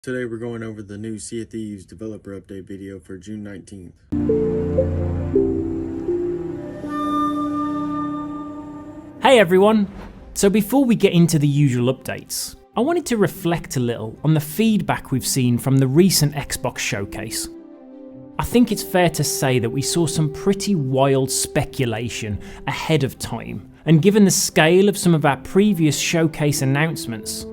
Today we're going over the new Sea of Thieves developer update video for June 19th. Hey everyone! So before we get into the usual updates, I wanted to reflect a little on the feedback we've seen from the recent Xbox showcase. I think it's fair to say that we saw some pretty wild speculation ahead of time, and given the scale of some of our previous showcase announcements,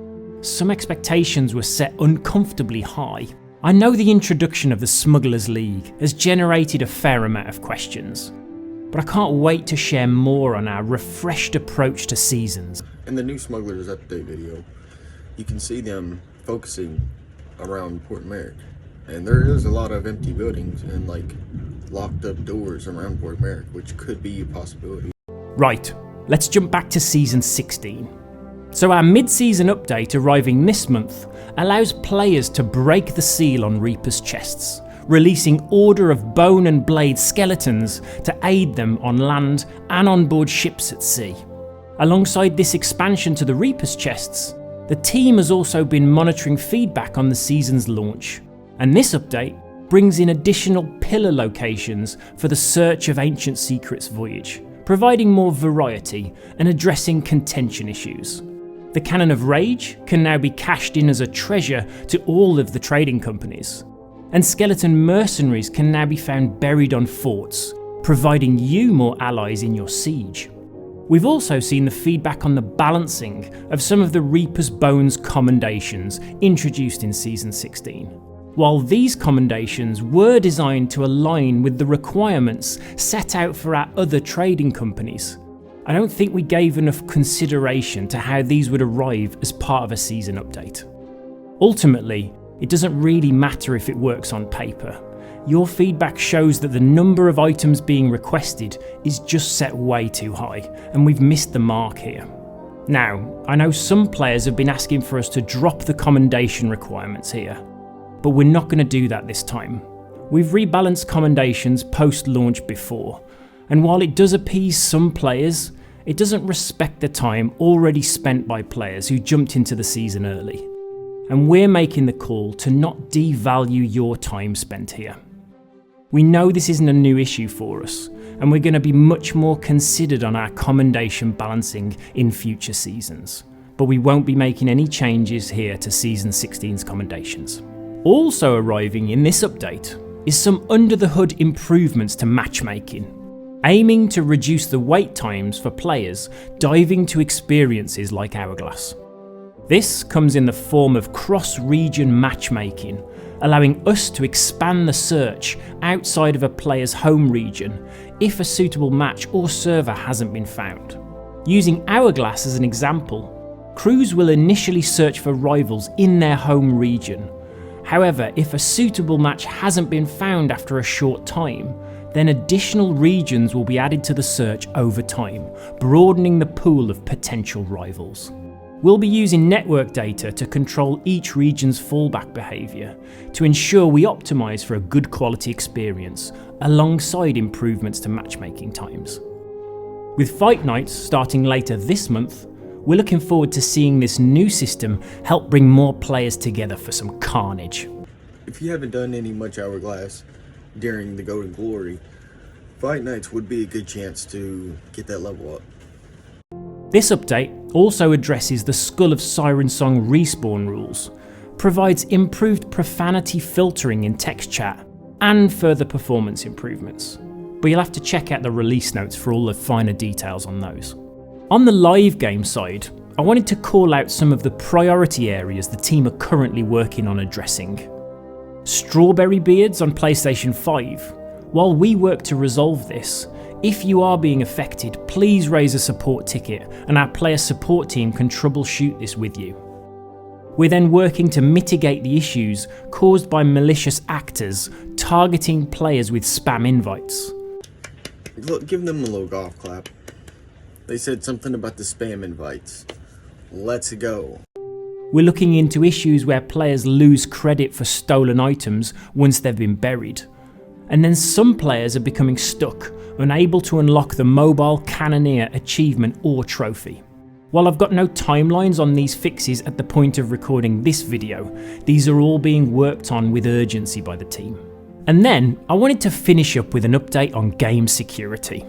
some expectations were set uncomfortably high. I know the introduction of the Smugglers League has generated a fair amount of questions, but I can't wait to share more on our refreshed approach to seasons. In the new Smugglers update video, you can see them focusing around Port Merrick. And there is a lot of empty buildings and locked up doors around Port Merrick, which could be a possibility. Right, let's jump back to Season 16. So our mid-season update arriving this month allows players to break the seal on Reaper's chests, releasing Order of Bone and Blade skeletons to aid them on land and on board ships at sea. Alongside this expansion to the Reaper's chests, the team has also been monitoring feedback on the season's launch, and this update brings in additional pillar locations for the Search of Ancient Secrets voyage, providing more variety and addressing contention issues. The Cannon of Rage can now be cashed in as a treasure to all of the trading companies, and skeleton mercenaries can now be found buried on forts, providing you more allies in your siege. We've also seen the feedback on the balancing of some of the Reaper's Bones commendations introduced in Season 16. While these commendations were designed to align with the requirements set out for our other trading companies, I don't think we gave enough consideration to how these would arrive as part of a season update. Ultimately, it doesn't really matter if it works on paper. Your feedback shows that the number of items being requested is just set way too high, and we've missed the mark here. Now, I know some players have been asking for us to drop the commendation requirements here, but we're not going to do that this time. We've rebalanced commendations post-launch before, and while it does appease some players, it doesn't respect the time already spent by players who jumped into the season early. And we're making the call to not devalue your time spent here. We know this isn't a new issue for us, and we're going to be much more considered on our commendation balancing in future seasons. But we won't be making any changes here to Season 16's commendations. Also arriving in this update is some under-the-hood improvements to matchmaking, aiming to reduce the wait times for players diving to experiences like Hourglass. This comes in the form of cross-region matchmaking, allowing us to expand the search outside of a player's home region if a suitable match or server hasn't been found. Using Hourglass as an example, crews will initially search for rivals in their home region. However, if a suitable match hasn't been found after a short time, then additional regions will be added to the search over time, broadening the pool of potential rivals. We'll be using network data to control each region's fallback behaviour to ensure we optimise for a good quality experience, alongside improvements to matchmaking times. With Fight Nights starting later this month, we're looking forward to seeing this new system help bring more players together for some carnage. If you haven't done any much Hourglass during the Golden Glory, Fight Nights would be a good chance to get that level up. This update also addresses the Skull of Siren Song respawn rules, provides improved profanity filtering in text chat, and further performance improvements. But you'll have to check out the release notes for all the finer details on those. On the live game side, I wanted to call out some of the priority areas the team are currently working on addressing. Strawberry beards on PlayStation 5. While we work to resolve this, if you are being affected, please raise a support ticket and our player support team can troubleshoot this with you. We're then working to mitigate the issues caused by malicious actors targeting players with spam invites. Look, give them a little golf clap. They said something about the spam invites. Let's go. We're looking into issues where players lose credit for stolen items once they've been buried. And then some players are becoming stuck, unable to unlock the Mobile Cannoneer achievement or trophy. While I've got no timelines on these fixes at the point of recording this video, these are all being worked on with urgency by the team. And then I wanted to finish up with an update on game security.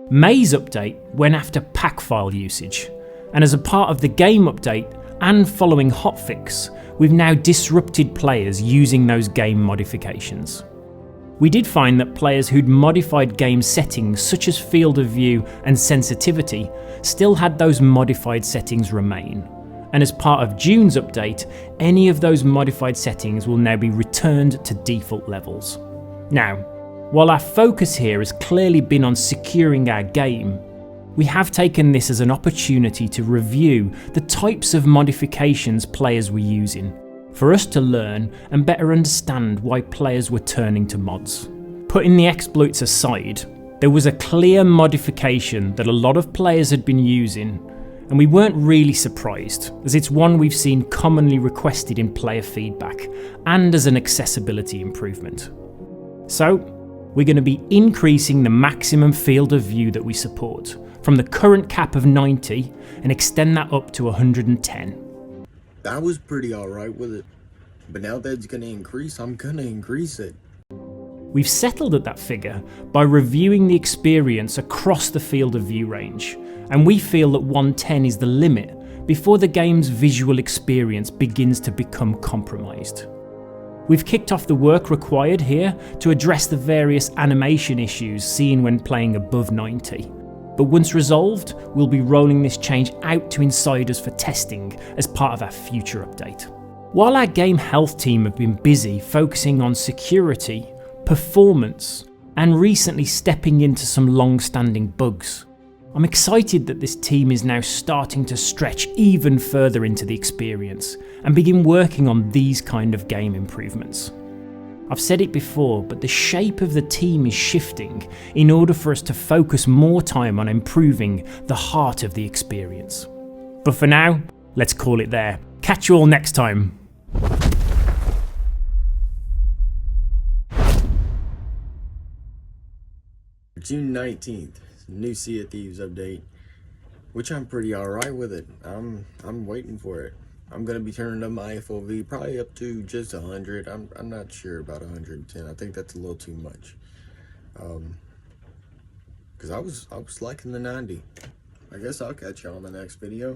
May's update went after pack file usage, and as a part of the game update and following hotfix, we've now disrupted players using those game modifications. We did find that players who'd modified game settings such as field of view and sensitivity still had those modified settings remain. And as part of June's update, any of those modified settings will now be returned to default levels. Now, while our focus here has clearly been on securing our game, we have taken this as an opportunity to review the types of modifications players were using, for us to learn and better understand why players were turning to mods. Putting the exploits aside, there was a clear modification that a lot of players had been using, and we weren't really surprised, as it's one we've seen commonly requested in player feedback and as an accessibility improvement. So, we're going to be increasing the maximum field of view that we support from the current cap of 90 and extend that up to 110. I was pretty alright with it, but now that it's going to increase, I'm going to increase it. We've settled at that figure by reviewing the experience across the field of view range, and we feel that 110 is the limit before the game's visual experience begins to become compromised. We've kicked off the work required here to address the various animation issues seen when playing above 90. But once resolved, we'll be rolling this change out to insiders for testing as part of our future update. While our game health team have been busy focusing on security, performance, and recently stepping into some long-standing bugs, I'm excited that this team is now starting to stretch even further into the experience and begin working on these kind of game improvements. I've said it before, but the shape of the team is shifting in order for us to focus more time on improving the heart of the experience. But for now, let's call it there. Catch you all next time. June 19th, new Sea of Thieves update, which I'm pretty alright with it. I'm waiting for it. I'm going to be turning up my FOV probably up to just 100. I'm not sure about 110. I think that's a little too much. Because I was liking the 90. I guess I'll catch you on the next video.